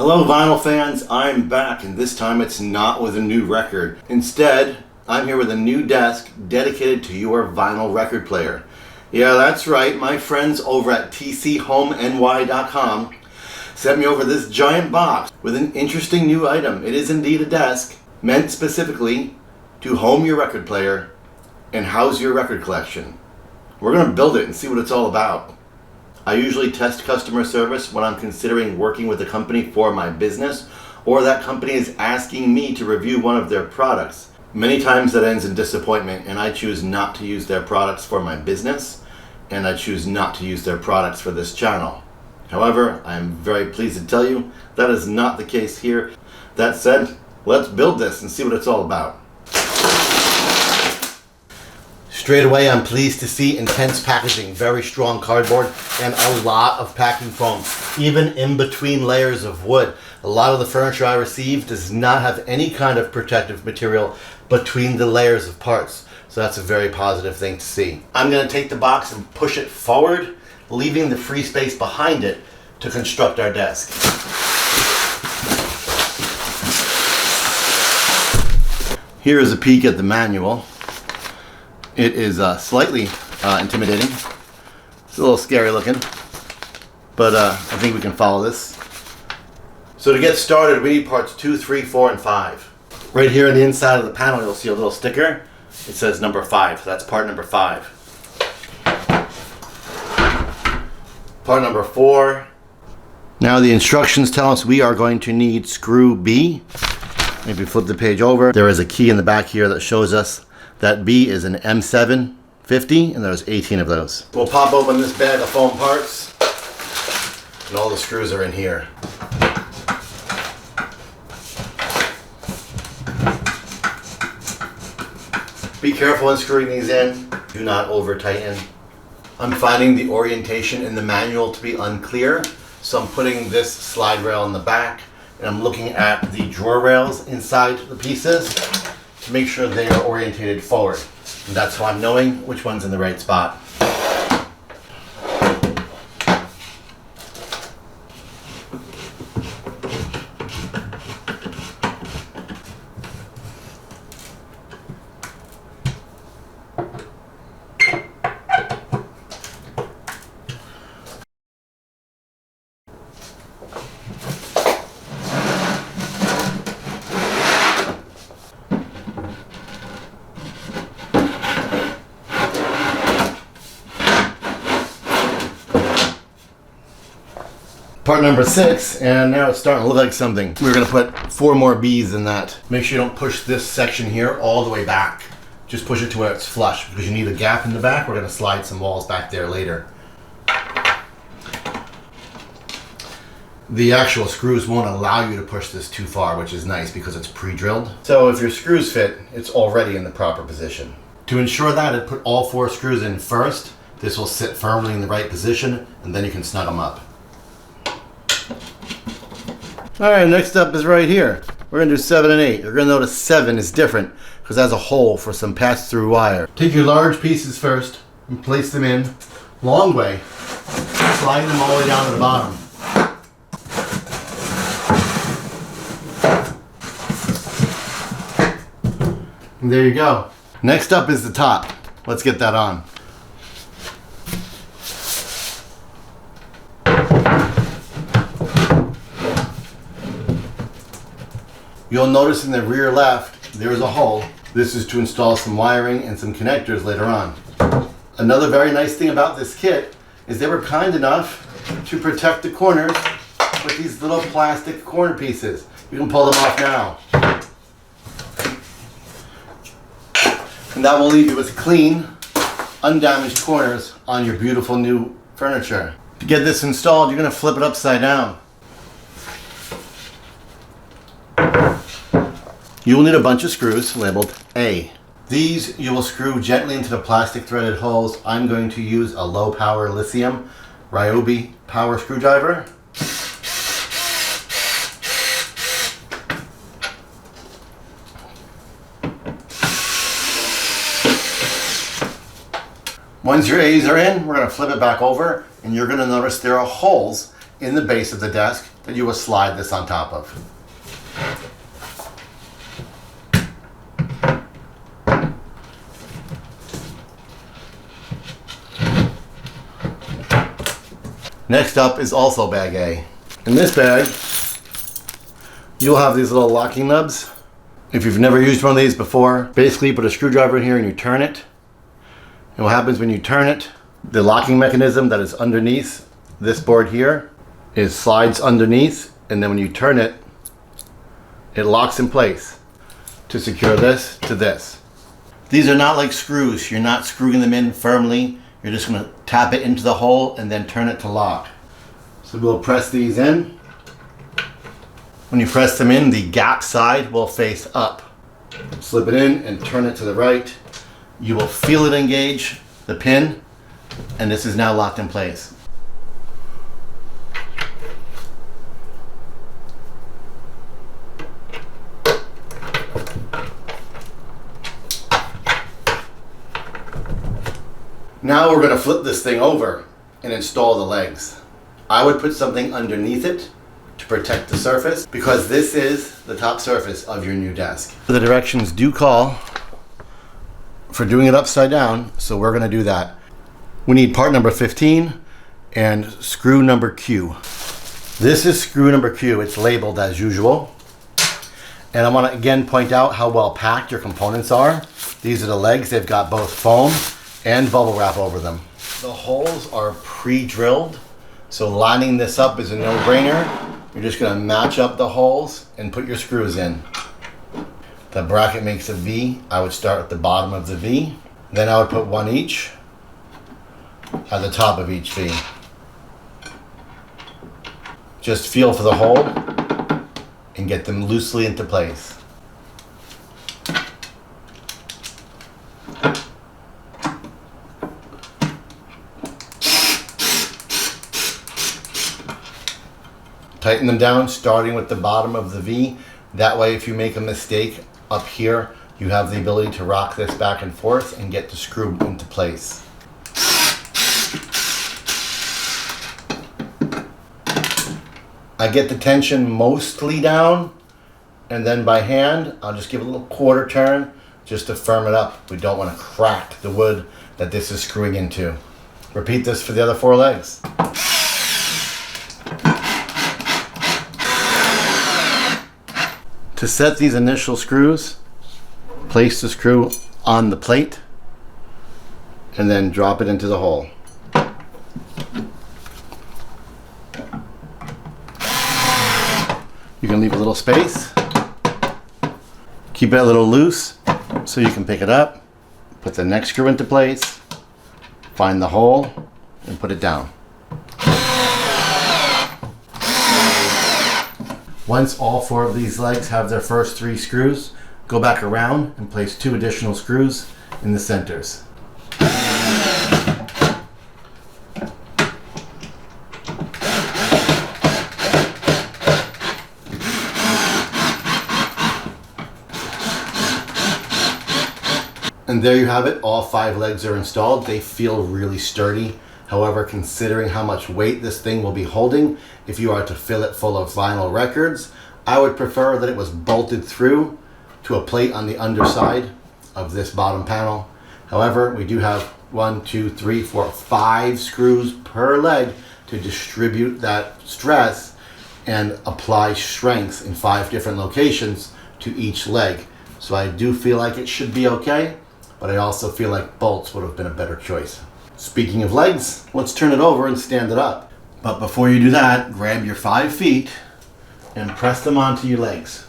Hello vinyl fans, I'm back, and this time it's not with a new record. Instead, I'm here with a new desk dedicated to your vinyl record player. Yeah, that's right, my friends over at tchomeny.com sent me over this giant box with an interesting new item. It is indeed a desk meant specifically to home your record player and house your record collection. We're going to build it and see what it's all about. I usually test customer service when I'm considering working with a company for my business, or that company is asking me to review one of their products. Many times that ends in disappointment, and I choose not to use their products for my business, and I choose not to use their products for this channel. However, I am very pleased to tell you that is not the case here. That said, let's build this and see what it's all about. Straight away, I'm pleased to see intense packaging, very strong cardboard, and a lot of packing foam, even in between layers of wood. A lot of the furniture I received does not have any kind of protective material between the layers of parts. So that's a very positive thing to see. I'm going to take the box and push it forward, leaving the free space behind it to construct our desk. Here is a peek at the manual. It is slightly intimidating. It's a little scary looking, but I think we can follow this. So to get started, we need parts 2, 3, 4, and 5. Right here on the inside of the panel, you'll see a little sticker. It says number 5. That's part number 5. Part number 4. Now the instructions tell us we are going to need screw B. Maybe flip the page over. There is a key in the back here that shows us that B is an M750, and there's 18 of those. We'll pop open this bag of foam parts, and all the screws are in here. Be careful when screwing these in. Do not over tighten. I'm finding the orientation in the manual to be unclear, so I'm putting this slide rail in the back, and I'm looking at the drawer rails inside the pieces to make sure they are orientated forward. And that's how I'm knowing which one's in the right spot. Part number 6, and now it's starting to look like something. We're going to put 4 more B's in that. Make sure you don't push this section here all the way back. Just push it to where it's flush, because you need a gap in the back. We're going to slide some walls back there later. The actual screws won't allow you to push this too far, which is nice because it's pre-drilled. So if your screws fit, it's already in the proper position. To ensure that, I put all 4 screws in first. This will sit firmly in the right position, and then you can snug them up. Alright, next up is right here. We're going to do 7 and 8. You're going to notice 7 is different because it has a hole for some pass-through wire. Take your large pieces first and place them in long way, sliding them all the way down to the bottom. And there you go. Next up is the top. Let's get that on. You'll notice in the rear left, there's a hole. This is to install some wiring and some connectors later on. Another very nice thing about this kit is they were kind enough to protect the corners with these little plastic corner pieces. You can pull them off now. And that will leave you with clean, undamaged corners on your beautiful new furniture. To get this installed, you're going to flip it upside down. You will need a bunch of screws labeled A. These you will screw gently into the plastic threaded holes. I'm going to use a low power lithium Ryobi power screwdriver. Once your A's are in, we're going to flip it back over, and you're going to notice there are holes in the base of the desk that you will slide this on top of. Next up is also bag A. In this bag, you'll have these little locking nubs. If you've never used one of these before, basically you put a screwdriver in here and you turn it. And what happens when you turn it, the locking mechanism that is underneath this board here slides underneath, and then when you turn it, it locks in place to secure this to this. These are not like screws. You're not screwing them in firmly. You're just going to tap it into the hole and then turn it to lock. So we'll press these in. When you press them in, the gap side will face up. Slip it in and turn it to the right. You will feel it engage the pin, and this is now locked in place. Now we're going to flip this thing over and install the legs. I would put something underneath it to protect the surface, because this is the top surface of your new desk. The directions do call for doing it upside down, so we're going to do that. We need part number 15 and screw number Q. This is screw number Q. It's labeled as usual. And I want to again point out how well packed your components are. These are the legs. They've got both foam and bubble wrap over them. The holes are pre-drilled, so lining this up is a no-brainer. You're just going to match up the holes and put your screws in. The bracket makes a V. I would start at the bottom of the V. Then I would put one each at the top of each V. Just feel for the hole and get them loosely into place. Tighten them down, starting with the bottom of the V. That way, if you make a mistake up here, you have the ability to rock this back and forth and get the screw into place. I get the tension mostly down, and then by hand, I'll just give it a little quarter turn just to firm it up. We don't want to crack the wood that this is screwing into. Repeat this for the other 4 legs. To set these initial screws, place the screw on the plate and then drop it into the hole. You can leave a little space. Keep it a little loose so you can pick it up, put the next screw into place, find the hole, and put it down. Once all 4 of these legs have their first 3 screws, go back around and place 2 additional screws in the centers. And there you have it. All 5 legs are installed. They feel really sturdy. However, considering how much weight this thing will be holding, if you are to fill it full of vinyl records, I would prefer that it was bolted through to a plate on the underside of this bottom panel. However, we do have 1, 2, 3, 4, 5 screws per leg to distribute that stress and apply strength in 5 different locations to each leg. So I do feel like it should be okay, but I also feel like bolts would have been a better choice. Speaking of legs, let's turn it over and stand it up. But before you do that, grab your 5 feet and press them onto your legs.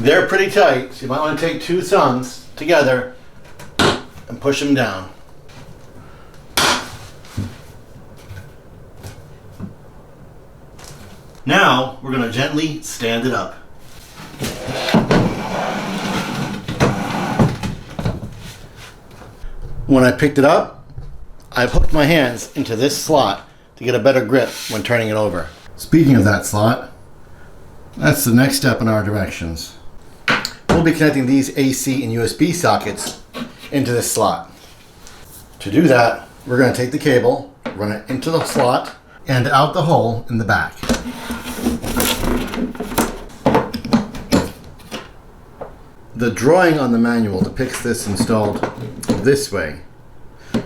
They're pretty tight, so you might want to take 2 thumbs together and push them down. Now, we're going to gently stand it up. When I picked it up, I've hooked my hands into this slot to get a better grip when turning it over. Speaking of that slot, that's the next step in our directions. We'll be connecting these AC and USB sockets into this slot. To do that, we're going to take the cable, run it into the slot, and out the hole in the back. The drawing on the manual depicts this installed this way.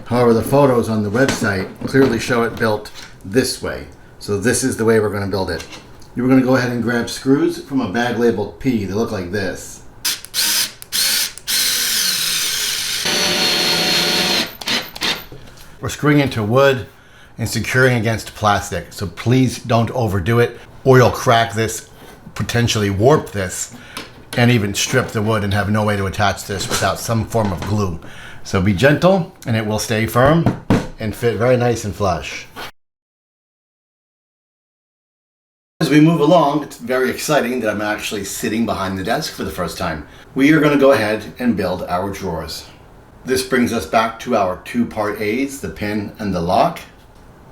However, the photos on the website clearly show it built this way. So this is the way we're going to build it. You're going to go ahead and grab screws from a bag labeled P. They look like this. We're screwing into wood and securing against plastic. So please don't overdo it, or you'll crack this, potentially warp this, and even strip the wood and have no way to attach this without some form of glue. So be gentle and it will stay firm and fit very nice and flush. As we move along, it's very exciting that I'm actually sitting behind the desk for the first time. We are going to go ahead and build our drawers. This brings us back to our two part A's, the pin and the lock.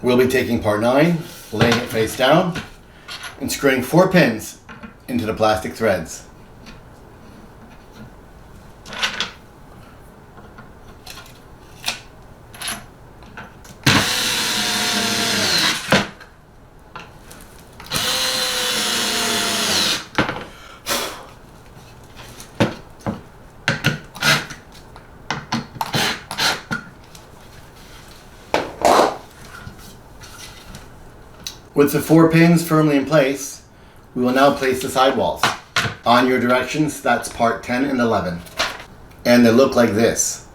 We'll be taking part 9, laying it face down, and screwing 4 pins into the plastic threads. With the 4 pins firmly in place, we will now place the sidewalls. On your directions, that's part 10 and 11. And they look like this.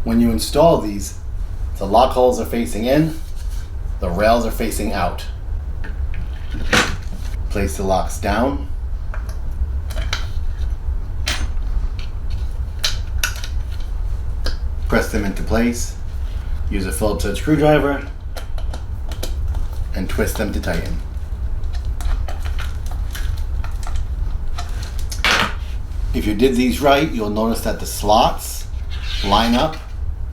When you install these, the lock holes are facing in, the rails are facing out. Place the locks down. Press them into place. Use a Phillips head screwdriver and twist them to tighten. If you did these right, you'll notice that the slots line up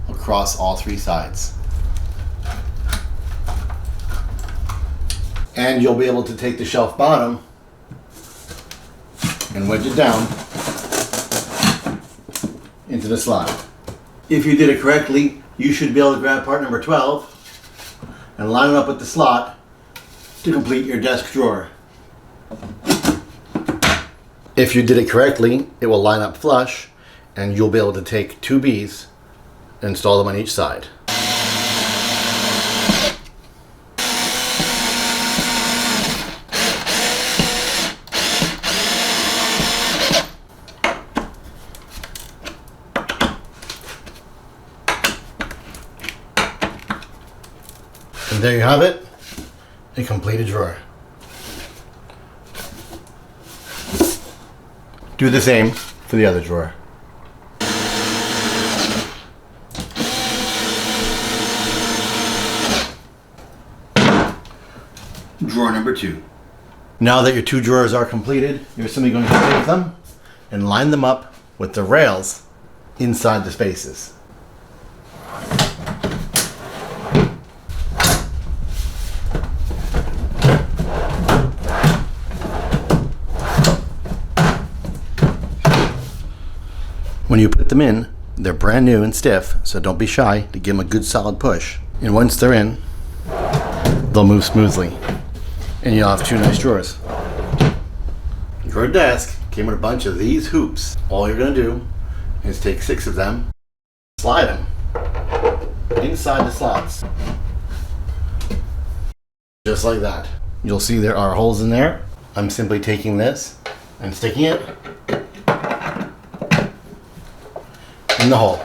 across all 3 sides. And you'll be able to take the shelf bottom and wedge it down into the slot. If you did it correctly, you should be able to grab part number 12 and line it up with the slot to complete your desk drawer. If you did it correctly, it will line up flush and you'll be able to take 2 B's and install them on each side. And there you have it, a completed drawer. Do the same for the other drawer. Drawer number 2. Now that your 2 drawers are completed, you're simply going to take them and line them up with the rails inside the spaces. When you put them in, they're brand new and stiff, so don't be shy to give them a good solid push. And once they're in, they'll move smoothly. And you'll have 2 nice drawers. Your desk came with a bunch of these hoops. All you're going to do is take 6 of them, slide them inside the slots. Just like that. You'll see there are holes in there. I'm simply taking this and sticking it in the hole.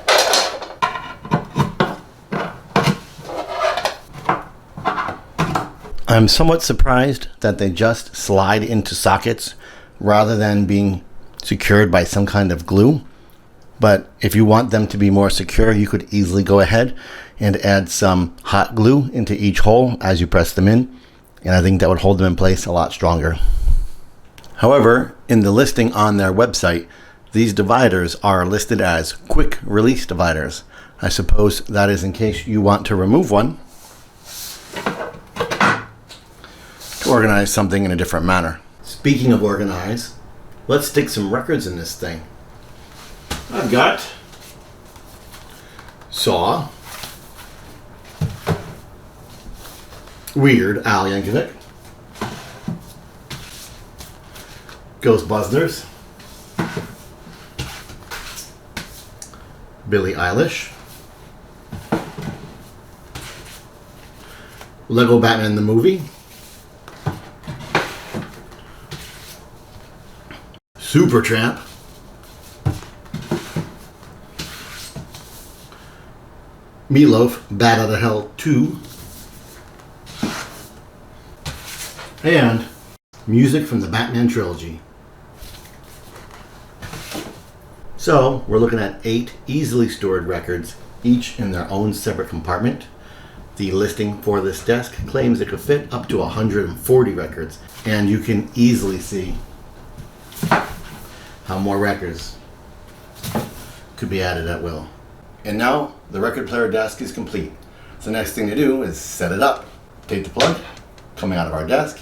I'm somewhat surprised that they just slide into sockets rather than being secured by some kind of glue. But if you want them to be more secure, you could easily go ahead and add some hot glue into each hole as you press them in. And I think that would hold them in place a lot stronger. However, in the listing on their website, these dividers are listed as quick release dividers. I suppose that is in case you want to remove one to organize something in a different manner. Speaking of organize, let's stick some records in this thing. I've got saw, Weird Al Yankovic, Ghostbusters, Billie Eilish, Lego Batman the Movie, Supertramp, Meatloaf, Bat Out of Hell 2, and music from the Batman trilogy. So, we're looking at 8 easily stored records, each in their own separate compartment. The listing for this desk claims it could fit up to 140 records, and you can easily see how more records could be added at will. And now, the record player desk is complete. So the next thing to do is set it up. Take the plug coming out of our desk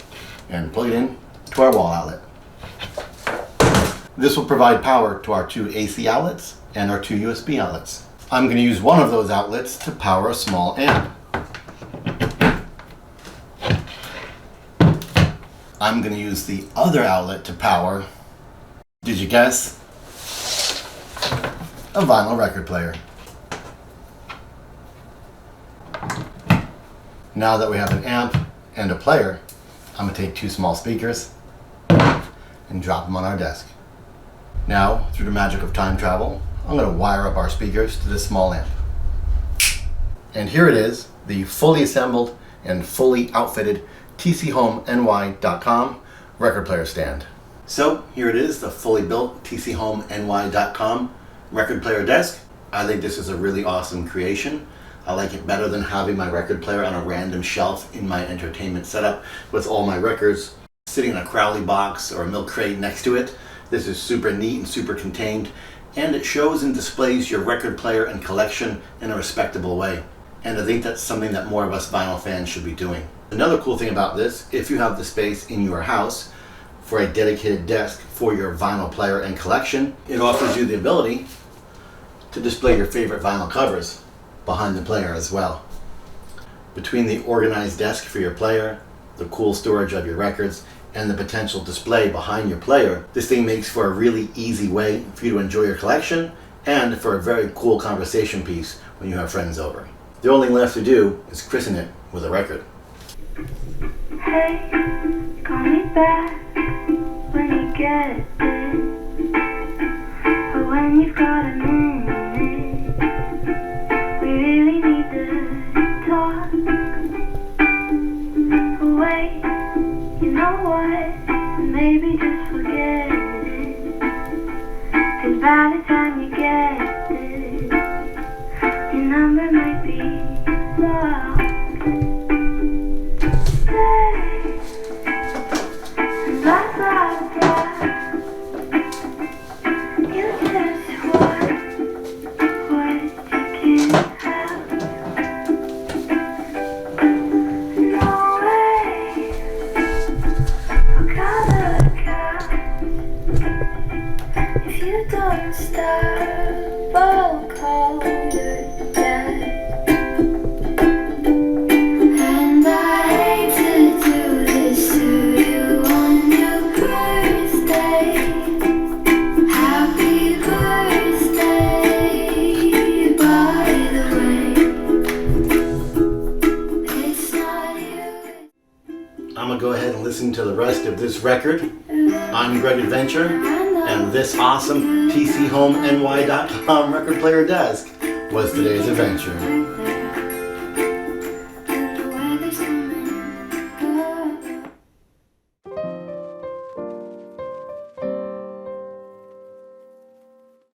and plug it in to our wall outlet. This will provide power to our 2 AC outlets and our 2 USB outlets. I'm going to use one of those outlets to power a small amp. I'm going to use the other outlet to power, did you guess? A vinyl record player. Now that we have an amp and a player, I'm going to take 2 small speakers and drop them on our desk. Now, through the magic of time travel, I'm going to wire up our speakers to this small amp. And here it is, the fully assembled and fully outfitted tchomeny.com record player stand. So here it is, the fully built tchomeny.com record player desk. I think this is a really awesome creation. I like it better than having my record player on a random shelf in my entertainment setup with all my records sitting in a Crowley box or a milk crate next to it. This is super neat and super contained, and it shows and displays your record player and collection in a respectable way. And I think that's something that more of us vinyl fans should be doing. Another cool thing about this, if you have the space in your house for a dedicated desk for your vinyl player and collection, it offers you the ability to display your favorite vinyl covers behind the player as well. Between the organized desk for your player, the cool storage of your records, and the potential display behind your player, this thing makes for a really easy way for you to enjoy your collection and for a very cool conversation piece when you have friends over. The only thing left to do is christen it with a record. Hey, call me back when you get it, or when you've got a minute. We really need to talk. Wait, you know what? Maybe just forget it. 'Cause by the time you get it, your number might be blocked. Don't stop, I'll call your dad. And I hate to do this to you on your birthday. Happy birthday, by the way. It's not you. I'm gonna go ahead and listen to the rest of this record. I'm Greg Adventure. And this awesome tchomeny.com record player desk was today's adventure.